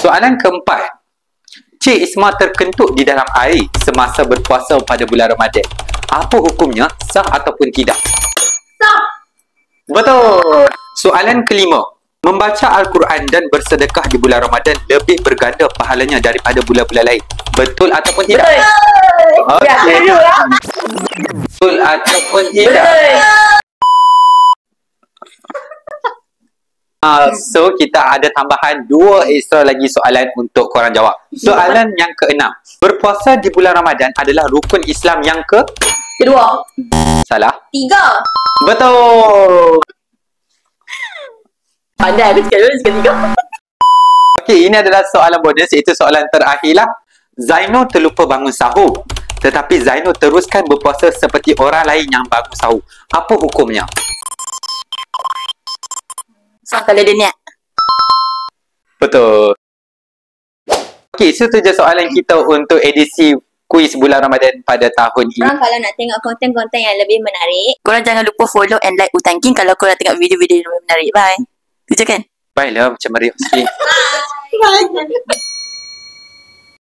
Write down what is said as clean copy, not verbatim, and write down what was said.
Soalan keempat. Cik Isma terkentut di dalam air semasa berpuasa pada bulan Ramadan. Apa hukumnya? Sah ataupun tidak? Sah. Betul. Soalan kelima. Membaca Al-Quran dan bersedekah di bulan Ramadan lebih berganda pahalanya daripada bulan-bulan lain. Betul ataupun tidak? Betul. Okey. Ya, lah. Betul ataupun tidak? So kita ada tambahan 2 extra lagi soalan untuk korang jawab. Soalan yang keenam. Berpuasa di bulan Ramadan adalah rukun Islam yang Kedua. salah? 3. Betul. Pandai aku cakap 3. Okey, ini adalah soalan bonus, iaitu soalan terakhirlah. Zainul terlupa bangun sahur, tetapi Zainul teruskan berpuasa seperti orang lain yang bangun sahur. Apa hukumnya? So, kalau dia niat. Betul. Okey, so tu je soalan kita untuk edisi kuis bulan Ramadan pada tahun ini. Korang kalau nak tengok konten-konten yang lebih menarik, korang jangan lupa follow and like Utan King kalau korang tengok video-video yang lebih menarik. Bye. Tu je kan? Baiklah, macam meriah sikit. Bye.